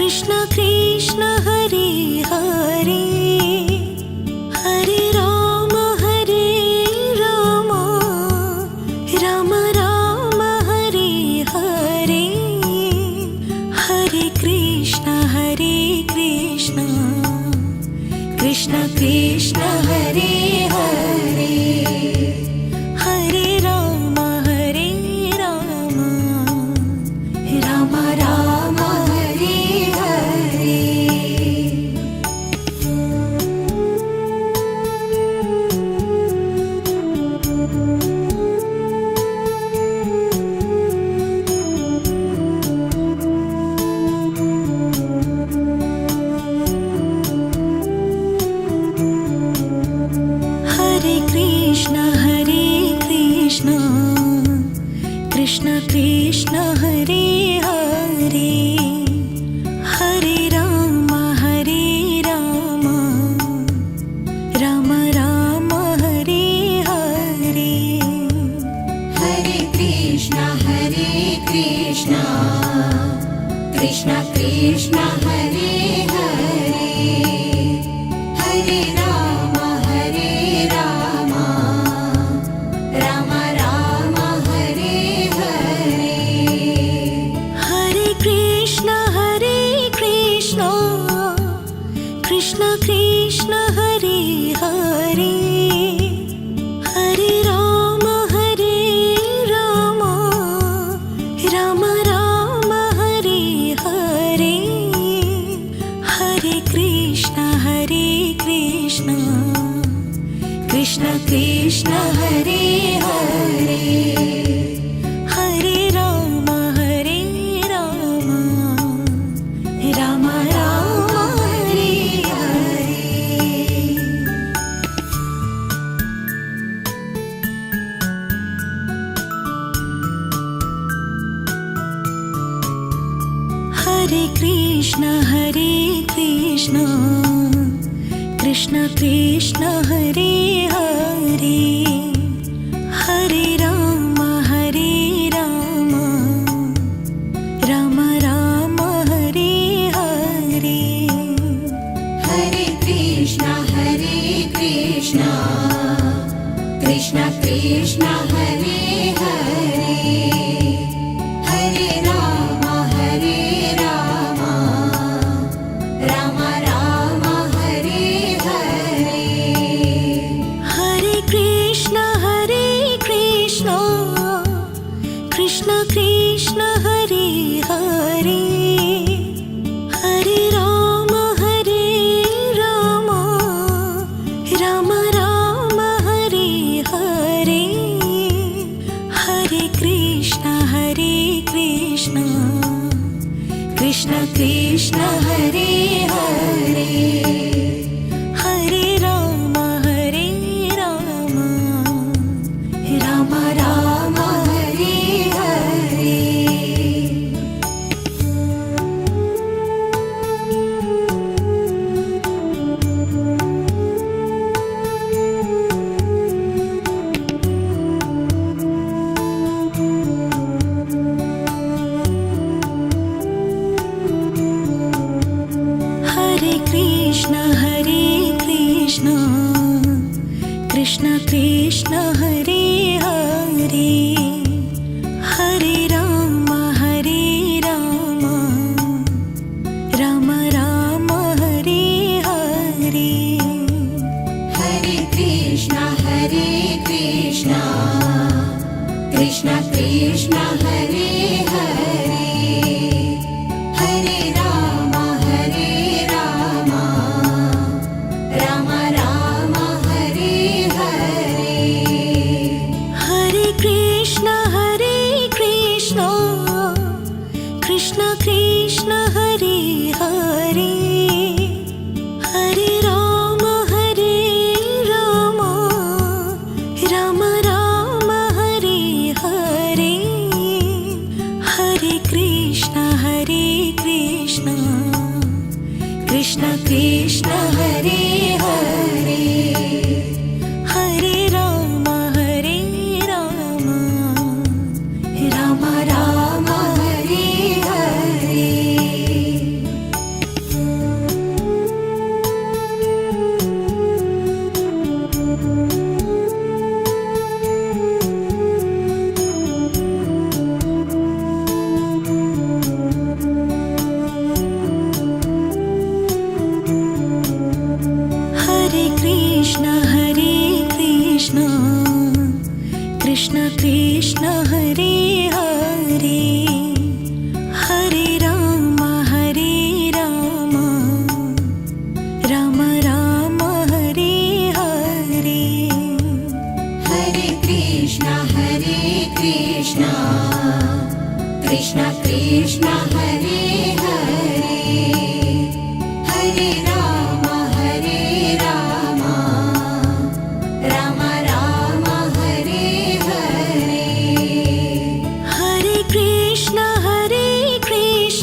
Krishna Krishna Hare Hare Hare Ram Ram Ram Hare Hare Hare Krishna Krishna Krishna Hare Hare Hare Ram Ram Ram Hare Hare. Hare Krishna Krishna Krishna Hare Hare Hare Ram Ram Ram Hare Hare. Hare Krishna Krishna Krishna Hare Hare Hare Ram Ram Ram Hare Hare. Hare Krishna Krishna Krishna Hare Hare Hare Ram Ram Ram Hare Hare. Hare Krishna Krishna Krishna Hare Hare Hare Ram Ram Ram Hare Hare. Hare Krishna Krishna Krishna Hare Hare Hare Ram Ram Ram Hare Hare. Hare Krishna Krishna Krishna Hare Hare Hare Ram Ram Ram Hare Hare. Hare Krishna Krishna Krishna Hare Hare Hare Ram Ram Ram Hare Hare. Hare Krishna Krishna Krishna Hare Hare Hare Ram Ram Ram Hare Hare. Hare Krishna Krishna Krishna Hare Hare Hare Ram Ram Ram Hare Hare. Hare Krishna Krishna Krishna Hare Hare Hare Ram Ram Ram Hare Hare. Hare Krishna Krishna Krishna Hare Hare Hare Ram Ram Ram Hare Hare. Hare Krishna Krishna Krishna Hare Hare Hare Ram Ram Ram Hare Hare.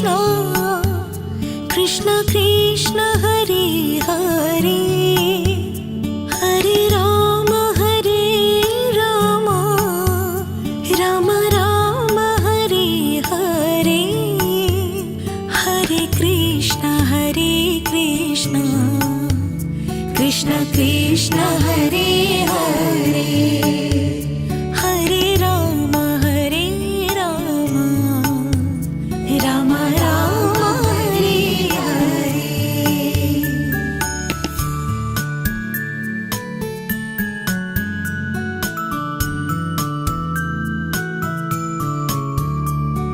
Krishna Krishna Krishna Hare Hare Hare Rama Rama Rama Hare Hare Hare Krishna Krishna Krishna Hare Hare Hare Rama Rama Rama Hare Hare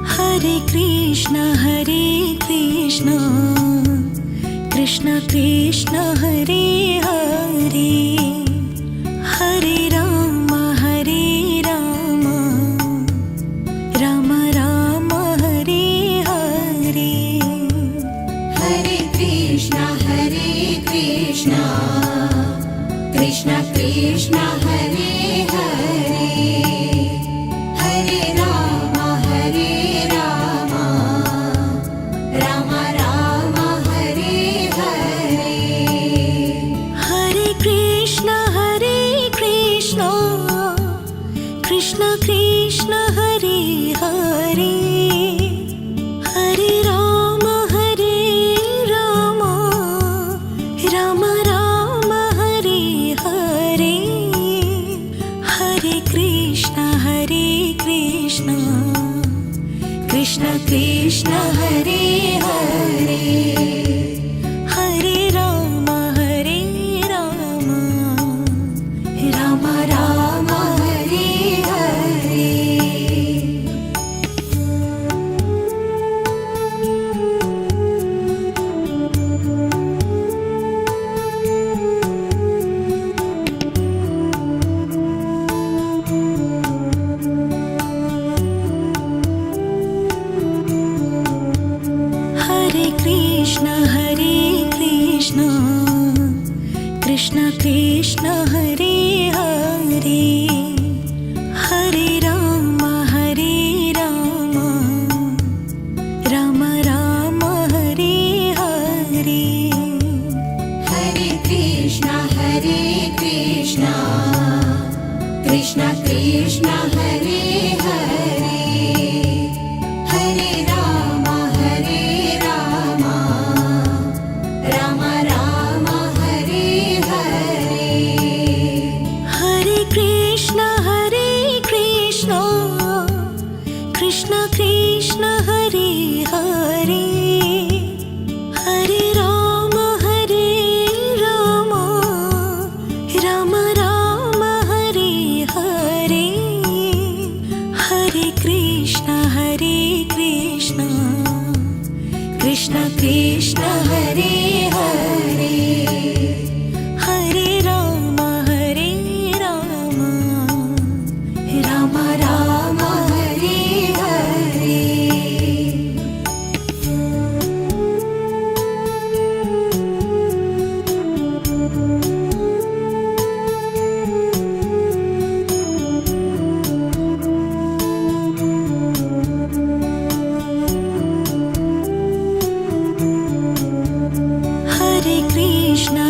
Hare Krishna Krishna Krishna Hare Hare Hare Rama Rama Rama Hare Hare Hare Krishna Krishna Krishna Hare Hare Hare Rama Rama Rama Hare Hare Hare Krishna Krishna Krishna Hare Hare Hare Rama Rama Rama Hare Hare Hare Krishna Krishna Krishna Hare Hare Hare Rama Rama Rama Hare Hare Hare Krishna Krishna Krishna Hare Hare Hare Rama Rama Rama Hare Hare Hare Krishna Krishna Krishna Hare Hare Hare Rama Rama Rama Hare Hare Hare Krishna Krishna Krishna Hare Hare Hare Rama Rama Rama Hare Hare Hare Krishna Krishna Krishna Hare Hare Hare Rama Rama Rama Hare Hare Hare Krishna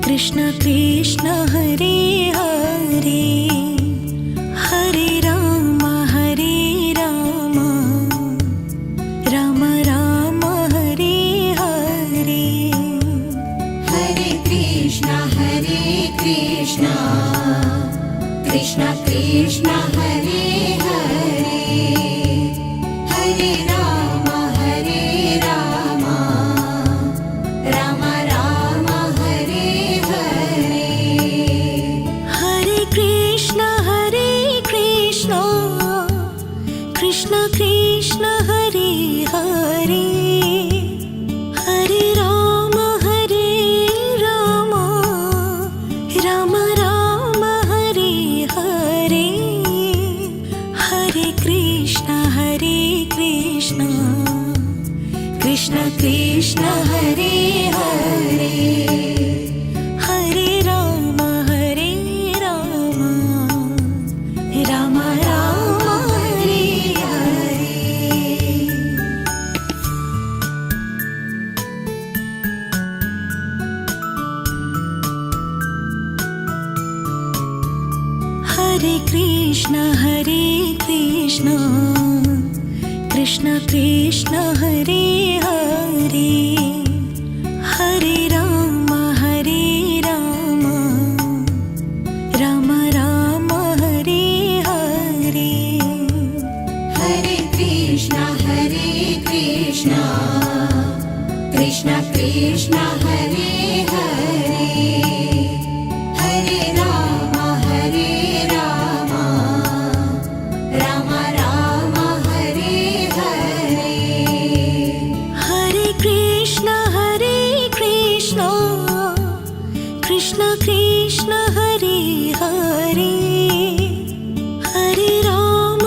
Krishna Krishna Hare Hare Hare Rama Rama Rama Hare Hare Hare Krishna Krishna Krishna Hare Hare Hare Rama Rama Rama Hare Hare Hare Krishna Krishna Krishna Hare Hare Hare Rama Rama Rama Hare Hare Hare Krishna Krishna Krishna Hare Hare Hare Rama Rama Rama Hare Hare Krishna Krishna Hare Hare Hare Ram Ram Ram Hare Hare Hare Krishna Krishna Krishna Hare Hare Hare Ram Ram Ram Hare Hare Hare Krishna Krishna Krishna Hare Hare Hare Ram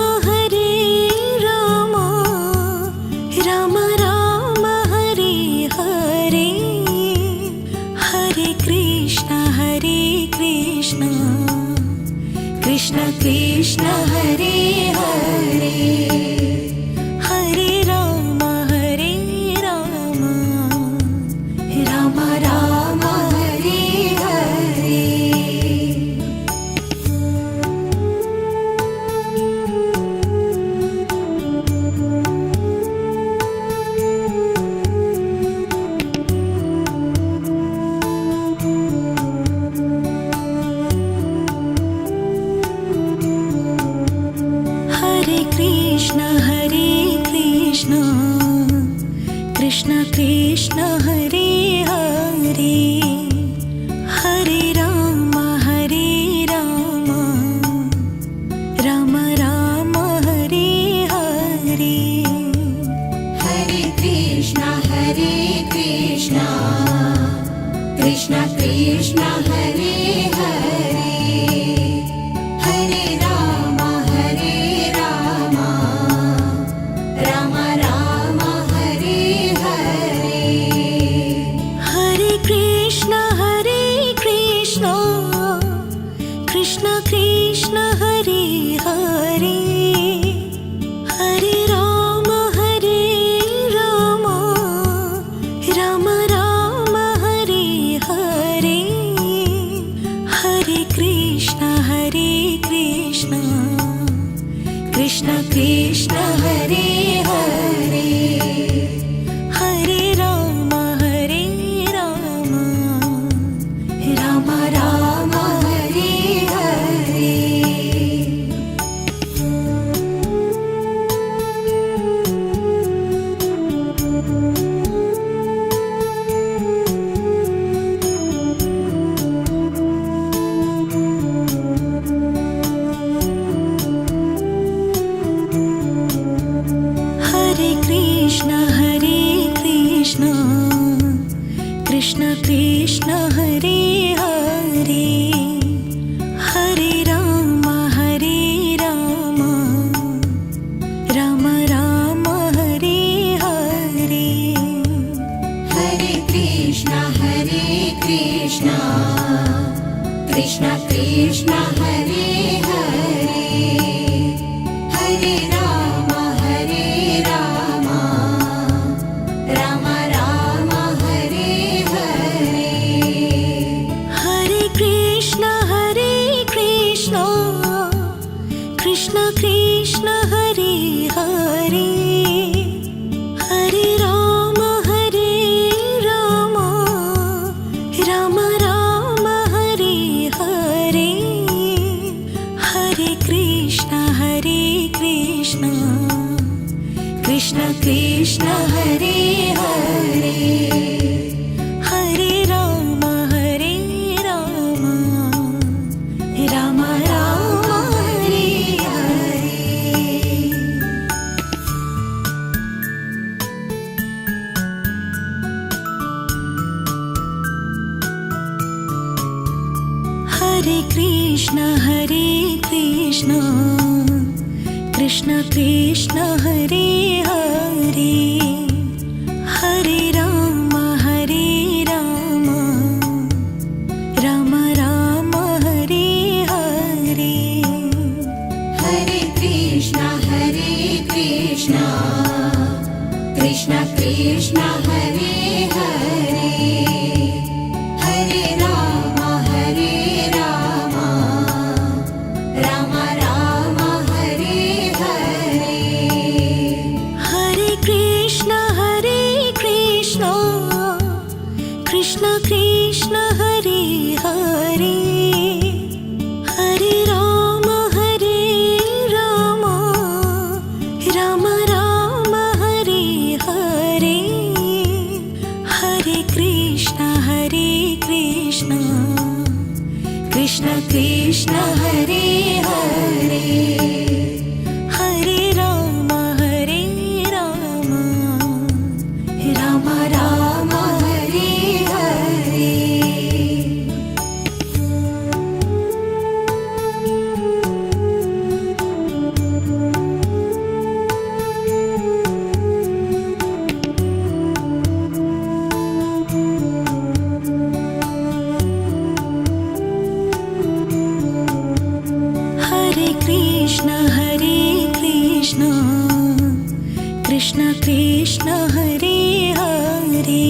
Ram Ram Hare Hare Hare Krishna Krishna Krishna Hare Hare Hare Ram Ram Ram Hare Hare Hare Krishna Krishna Krishna Hare Hare Hare Ram Ram Ram Hare Hare Hare Krishna Krishna Krishna Hare Hare Hare Ram Ram Ram Hare Hare Hare Krishna Krishna Krishna Hare Hare Hare Ram Ram Ram Hare Hare Hare Krishna Krishna Krishna Hare Hare Hare Ram Ram Ram Hare Hare Hare Krishna Krishna Krishna Hare Hare Hare Ram Ram Ram Hare Hare Hare Krishna Krishna Krishna Hare Hare Hare Ram Ram Ram Hare Hare Hare Krishna Krishna Krishna Hare Hare Hare Ram Ram Ram Hare Hare Hare Krishna Krishna Krishna Hare Hare Hare Ram Ram Ram Hare Hare Hare Krishna Krishna Krishna Hare Hare Hare Ram Ram Ram Hare Hare Hare Krishna Krishna Krishna Hare Hare Hare Ram Ram Ram Hare Hare Ram Ram Hare Hare Hare Krishna Krishna Krishna Hare Hare Hare Ram Ram Ram Hare Hare Hare Krishna Krishna Krishna Hare Hare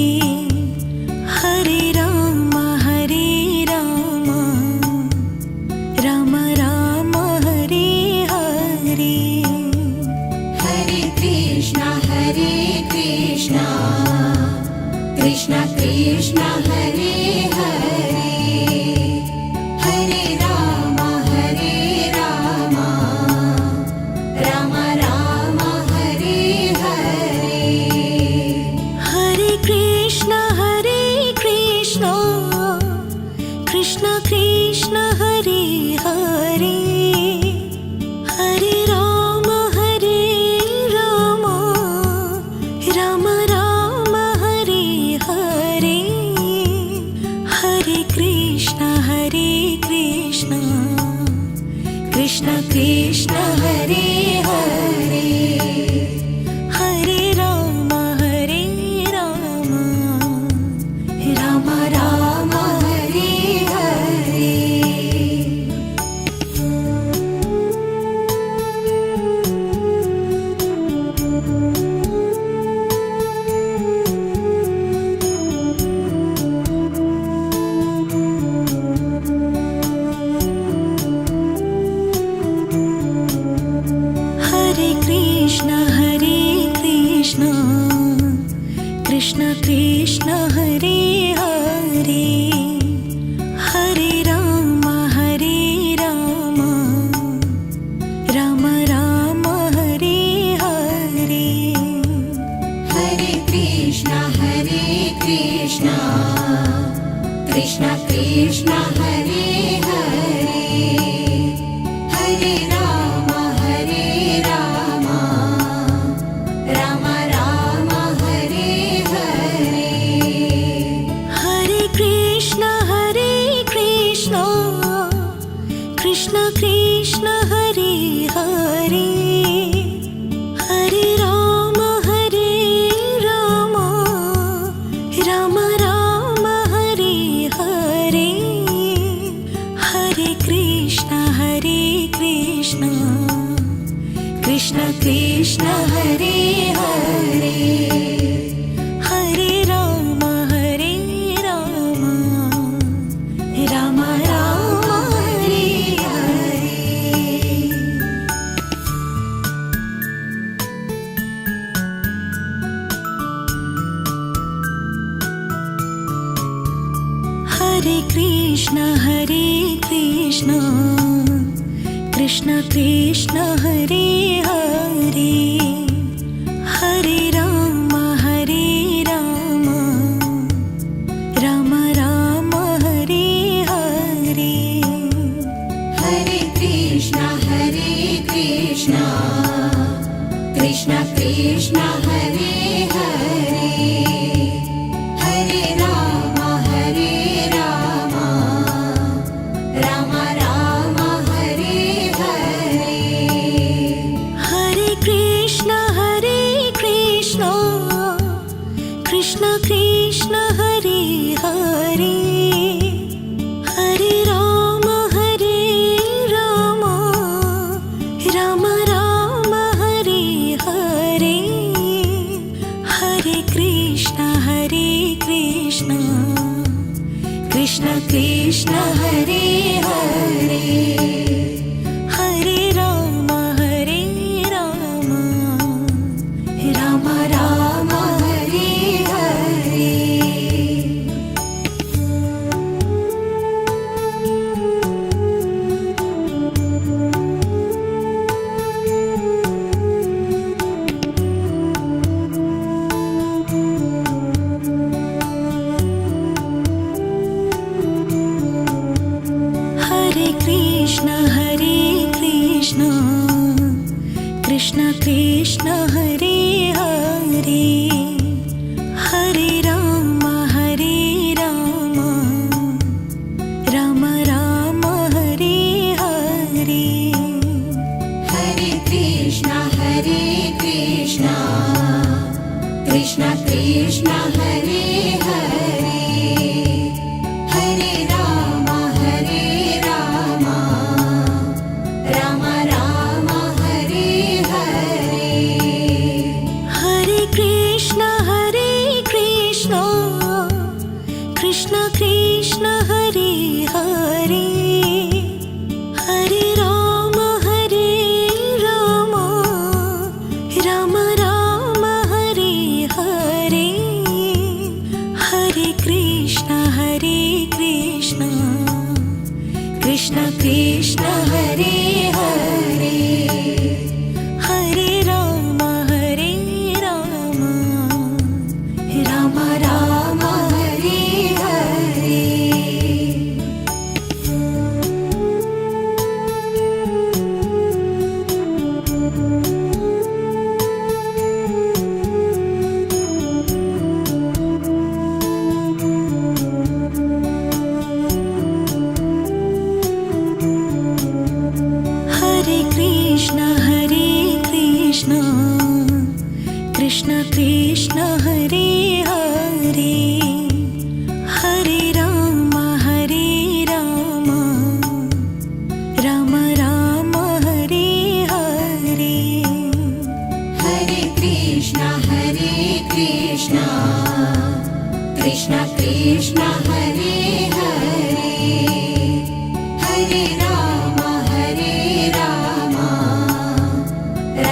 Hare Ram Ram Ram Hare Hare Hare Krishna Krishna Krishna Hare Hare Hare Ram Ram Ram Hare Hare Hare Krishna Krishna Krishna Hare Hare Hare Ram Ram Ram Hare Hare Hare Krishna Krishna Krishna Hare Hare Hare Ram Ram Ram Hare Hare Hare Krishna Krishna Krishna Hare Hare Hare Ram Ram Ram Hare Hare Hare Krishna Krishna Krishna Hare Hare Hare Ram Ram Ram Hare Hare Hare Krishna Krishna Krishna Hare Hare Hare Ram Ram Ram Hare Hare Hare Krishna Krishna Krishna Hare Hare Hare Ram Ram Ram Hare Hare Hare Krishna Krishna Krishna Hare Hare Hare Ram Ram Ram Hare Hare Hare Krishna Krishna Krishna Hare Hare Hare Ram Ram Ram Hare Hare Hare Krishna Krishna Krishna Hare Hare Hare Ram Ram Ram Hare Hare Hare Krishna Krishna Krishna Hare Hare Hare Ram Ram Ram Hare Hare Hare Hare Hare Ram Ram Ram Hare Hare Hare Krishna Krishna Krishna Hare Hare Hare Ram Ram Ram Hare Hare Hare Krishna Krishna Krishna Hare Hare Hare Ram Ram Ram Hare Hare Hare Krishna Krishna Krishna Hare Hare Hare Ram Ram Ram Hare Hare Hare Krishna Krishna Krishna Hare Hare Hare Ram Ram Ram Hare Hare Hare Krishna Krishna Krishna Hare Hare Hare Ram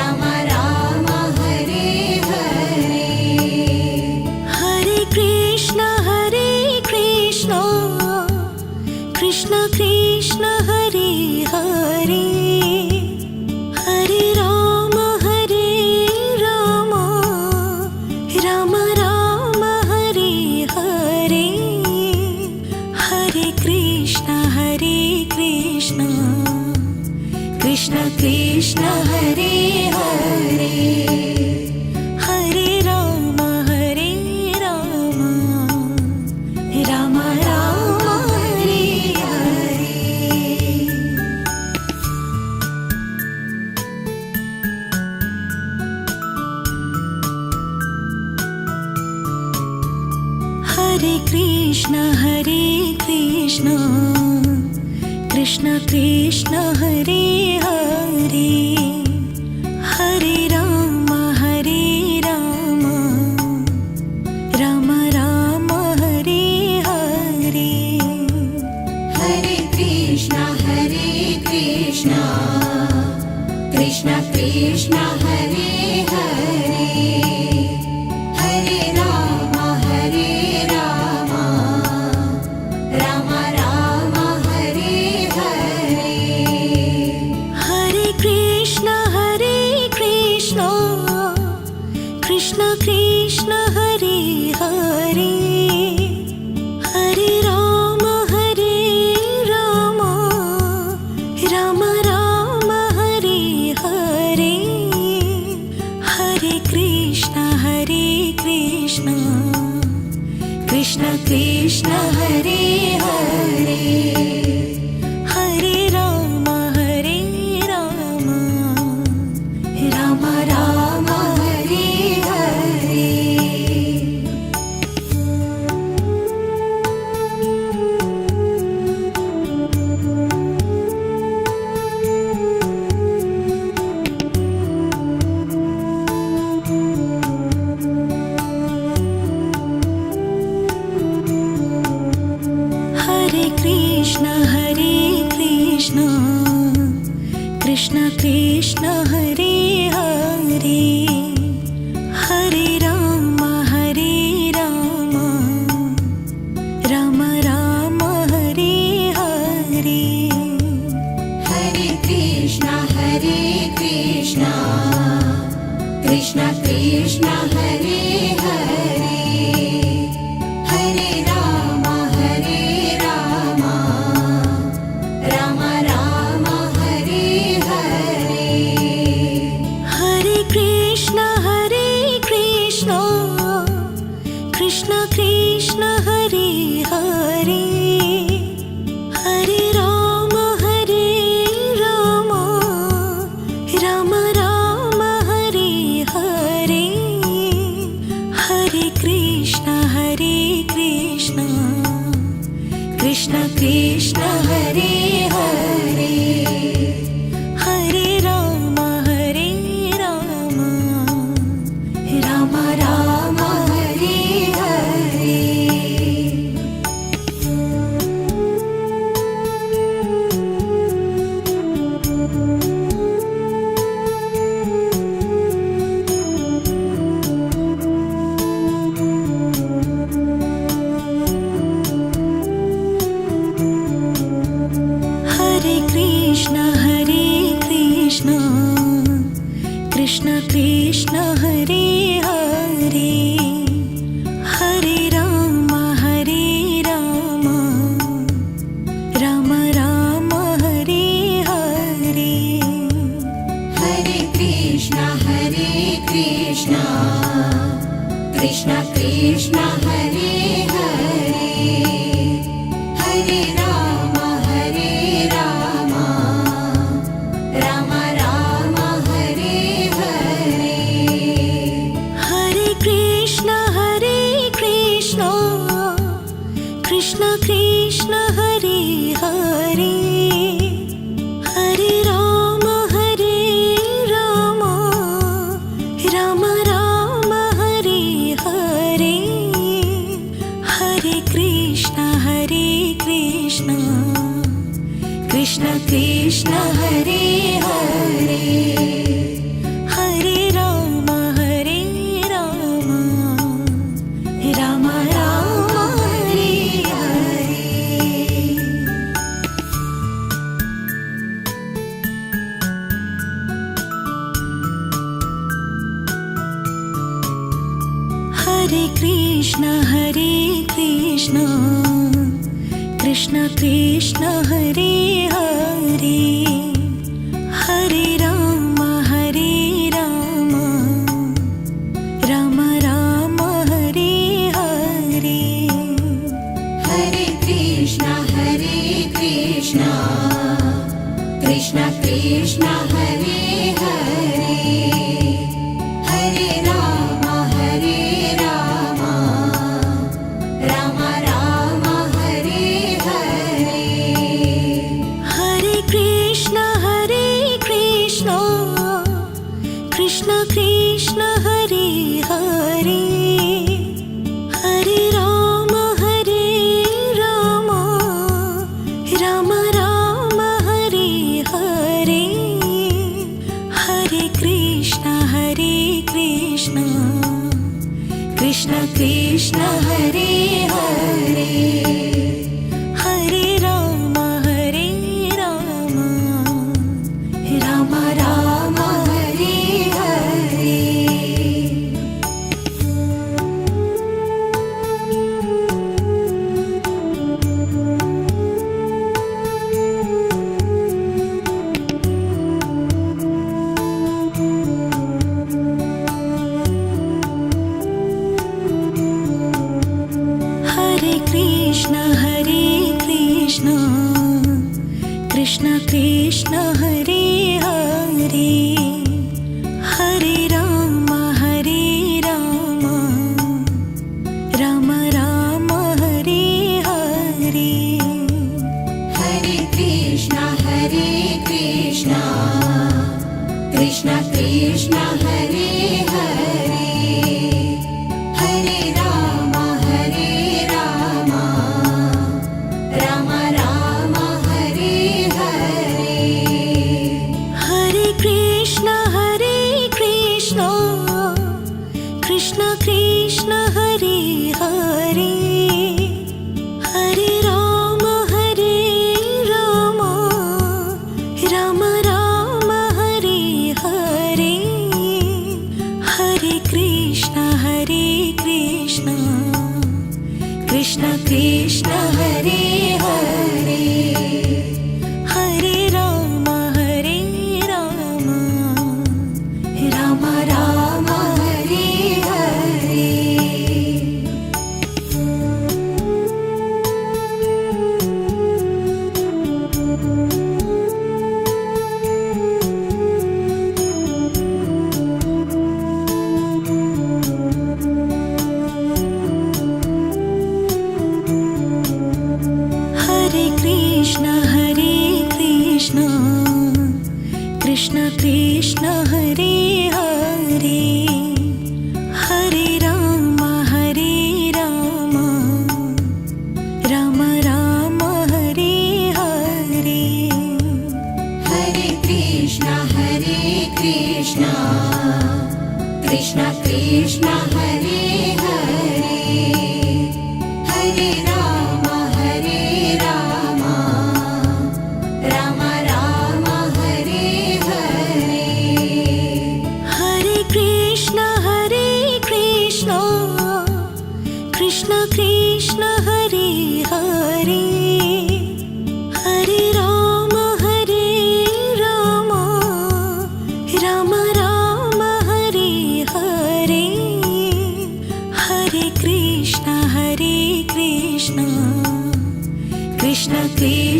Ram Ram Hare Hare Hare Krishna Krishna Krishna Hare Hare Hare Ram Ram Ram Hare Hare Hare Krishna Krishna Krishna Hare Hare Hare Ram Ram Ram Hare Hare Hare Krishna Krishna Krishna Hare Hare Hare Ram Ram Hare Hare Hare Krishna Krishna Krishna Hare Hare Hare Ram Ram Ram Hare Hare Hare Krishna Krishna Krishna Hare Hare Hare Ram Ram Ram Hare Hare Hare Krishna Krishna Krishna Hare Hare Hare Ram Ram Ram Hare Hare Hare Krishna Krishna Krishna Hare Hare Hare Ram Ram Ram Hare Hare Hare Krishna Krishna Krishna Hare Hare Hare Ram Ram Ram Hare Hare Hare Krishna Hare Hare Hare Ram Ram Ram Hare Hare Hare Krishna Krishna Krishna Hare Hare Hare Ram Ram Ram Hare Hare Hare Krishna Krishna Krishna Hare Hare Hare Ram Ram Ram Hare Hare Hare Krishna Krishna Krishna Hare Hare Hare Ram Ram Ram Hare Hare Hare Krishna Krishna Krishna Hare Hare Hare Ram Ram Ram Hare Hare Hare Krishna Krishna Krishna Hare Hare Hare Ram Ram Ram Hare Hare Hare Krishna Krishna Krishna Hare Hare Hare Ram Ram Ram Hare Hare Hare Krishna Krishna Krishna Hare Hare Hare Ram Ram Ram Hare Hare Hare Krishna Krishna Krishna Hare Hare Hare Ram Ram Ram Hare Hare Hare Krishna Krishna Krishna Hare Hare Hare Ram Ram Ram Hare Hare Hare Krishna Krishna Krishna Hare Hare Hare Ram Ram Ram Hare Hare Hare Krishna Krishna Krishna Hare Hare Hare Ram Ram Ram Hare Hare Hare Krishna Krishna Krishna Hare Hare Hare Ram Ram Ram Hare Hare Hare Krishna Krishna Krishna Hare Hare Hare Ram Ram Ram Hare Hare Hare Krishna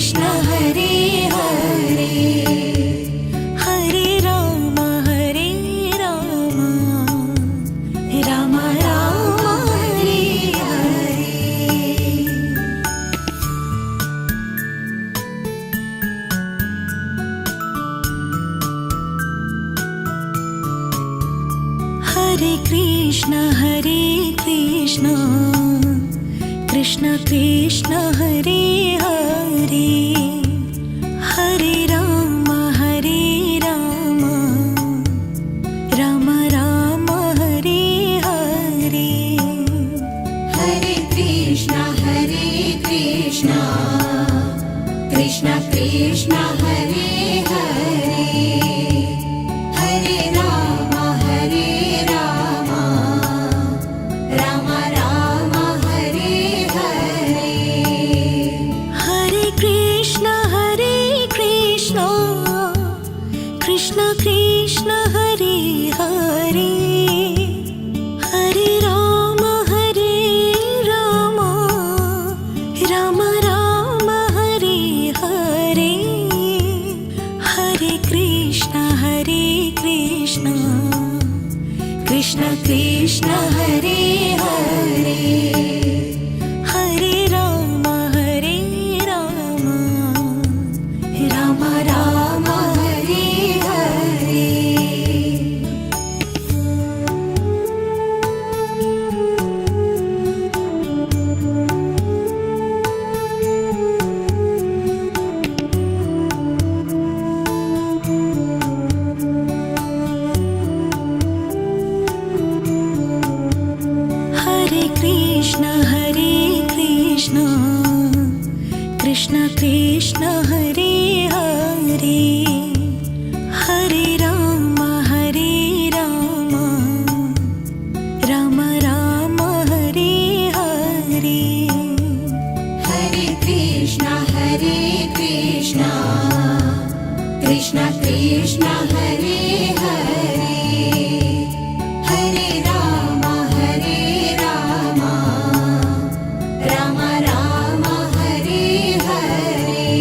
Krishna Hare Hare Hare Ram Ram Ram Hare Hare. Hare Krishna Krishna Krishna Hare Hare Hare Ram Ram Ram Hare Hare. Hare Krishna Krishna Krishna Hare Hare Hare Ram Ram Ram Hare Hare. Hare Krishna Krishna Krishna Hare Hare Hare Ram Ram Ram Hare Hare. Hare Krishna Krishna Krishna Hare Hare Hare Ram Ram Ram Hare Hare. Hare Krishna Krishna Krishna Hare Hare Hare Ram Ram Ram Hare Hare. Hare Krishna Krishna Krishna Hare Hare Hare Ram Ram Ram Hare Hare. Hare Krishna Krishna Krishna Hare Hare Hare Ram Ram Ram Hare Hare.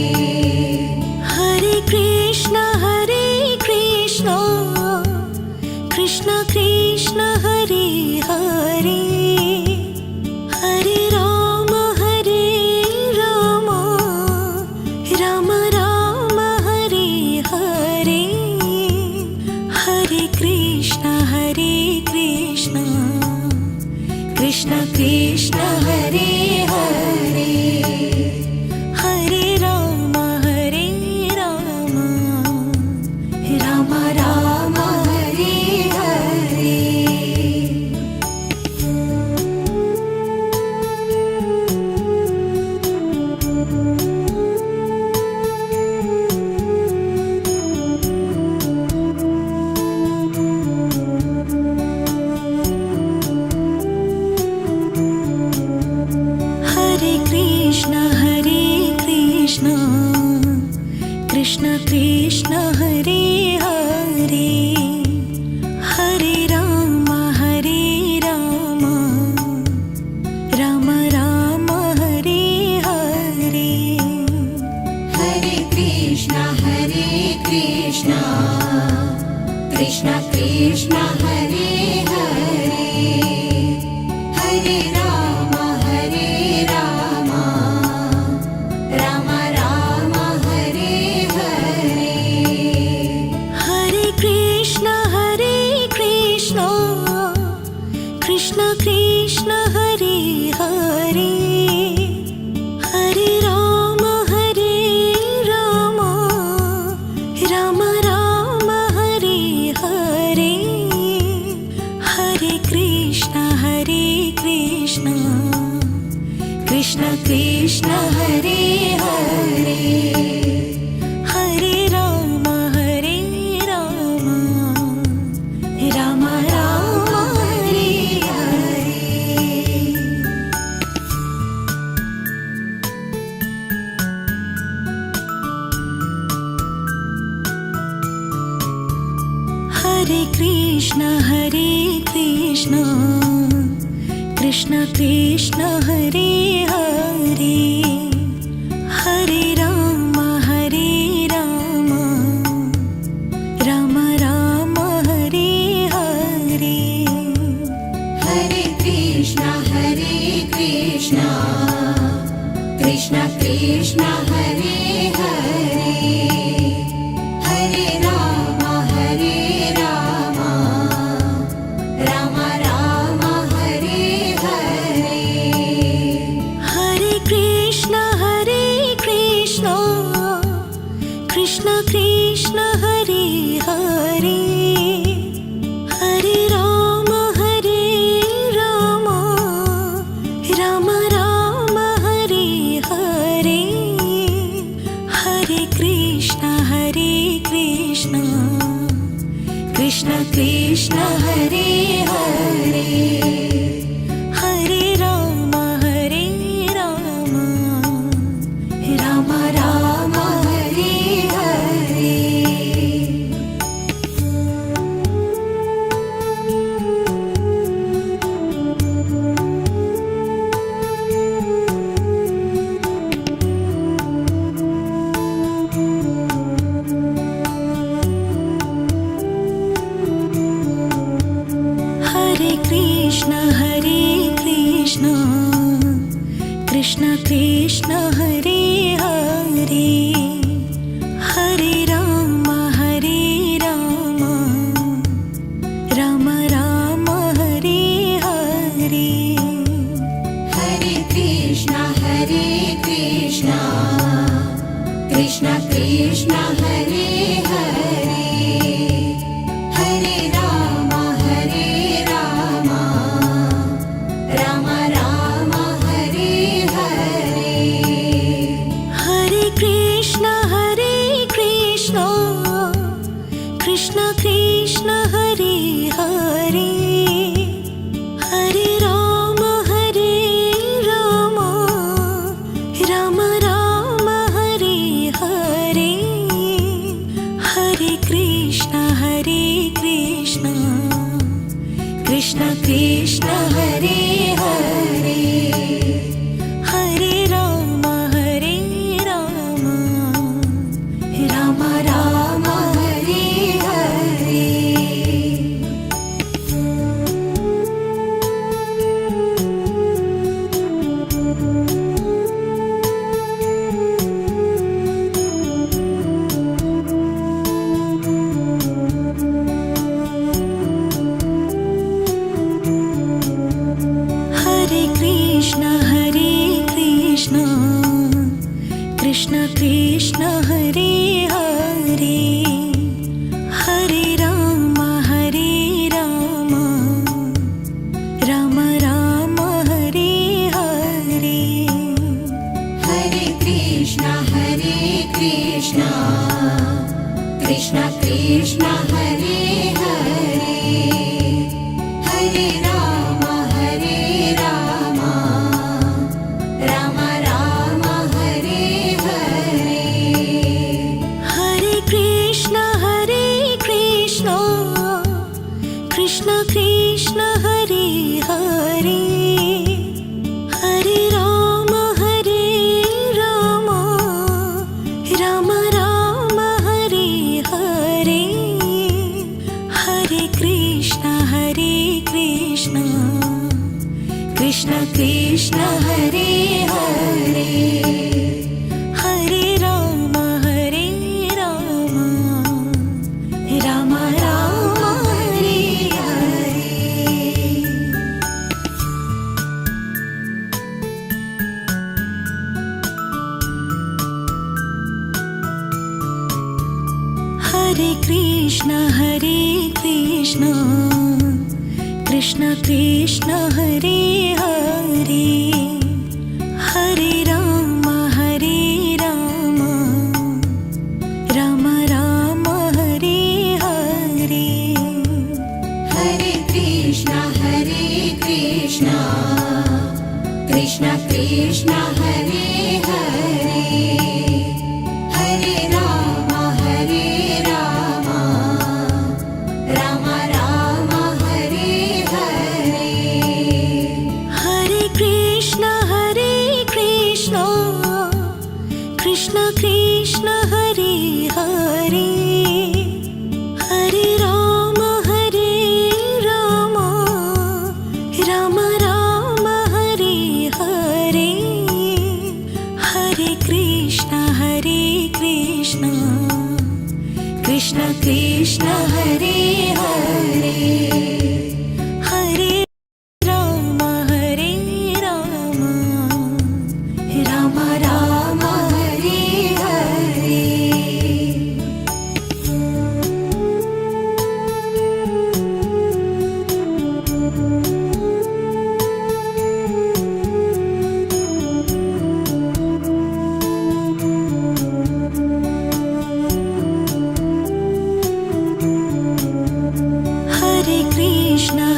Hare Krishna Krishna Krishna Hare Hare Hare Ram Ram Ram Hare Hare. Hare Krishna Krishna Krishna Hare Hare Hare Ram Ram Ram Hare Hare. Hare Krishna Krishna Krishna Hare Hare Hare Ram Ram Ram Hare Hare. Hare Krishna Krishna Krishna Hare Hare Hare Ram Ram Ram Hare Hare. Hare Krishna Krishna Krishna Hare Hare Hare Ram Ram Ram Hare Hare. Hare Krishna Krishna Krishna Hare Hare Hare Ram Krishna Hare Krishna Krishna Krishna Hare Hare Hare Ram Ram Ram Hare Hare Hare Krishna Krishna Krishna Hare Hare Hare Ram Ram Ram Hare Hare Hare Krishna Krishna Krishna Hare Hare Hare Ram Ram Ram Hare Hare Hare Krishna Krishna Krishna Hare Hare Hare Ram Ram Ram Hare Hare Hare Krishna Krishna Krishna Hare Hare Hare Ram Ram Ram Hare Hare Hare Krishna Krishna Krishna Hare Hare Hare Ram Ram Ram Hare Hare Hare Krishna Krishna Krishna Hare Hare Hare Ram Ram Ram Hare Hare Hare Krishna Krishna Krishna Hare Hare Hare Ram Ram Ram Hare Hare Hare Krishna Krishna Krishna Hare Hare Hare Ram Ram Hare Hare Hare Krishna Krishna Krishna Hare Hare Hare Ram Ram Ram Hare Hare Hare Krishna Krishna Krishna Hare Hare Hare Ram Ram Ram Hare Hare Hare Krishna Krishna Krishna Hare Hare Hare Ram Ram Ram Hare Hare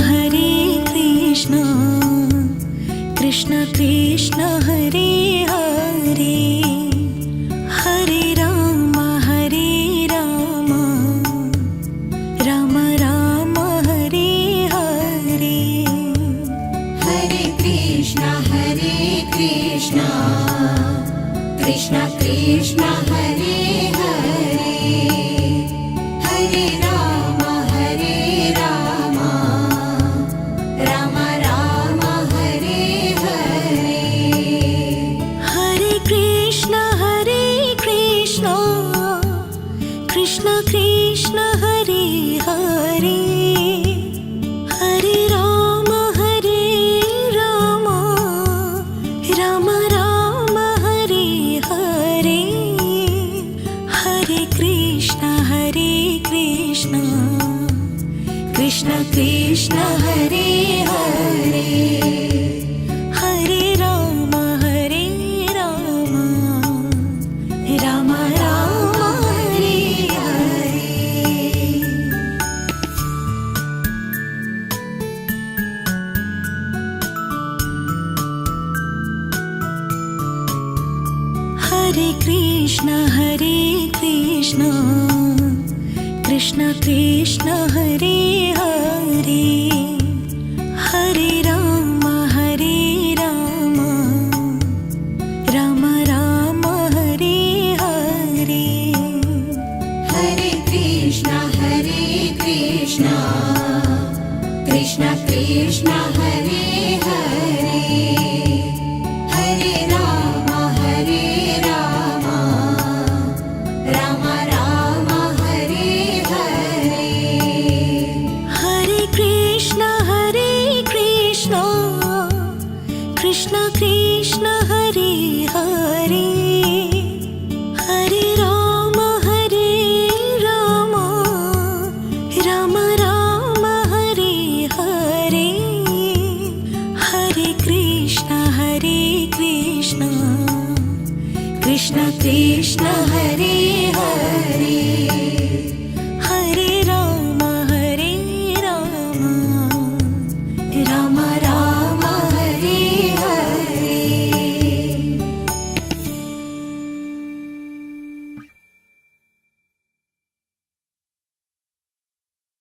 Hare Krishna Krishna Krishna Hare Hare Hare Ram Ram Hare Hare Hare Krishna Krishna Krishna Hare Hare Hare Ram Ram Hare Krishna Krishna Krishna Hare Hare Hare Ram Ram Ram Hare Hare Hare Krishna Krishna Krishna Hare Hare Hare Ram Ram Ram Hare Hare Hare Krishna Krishna Krishna Hare Hare Hare Ram Ram Ram Hare Hare Hare Krishna Krishna Krishna Hare Hare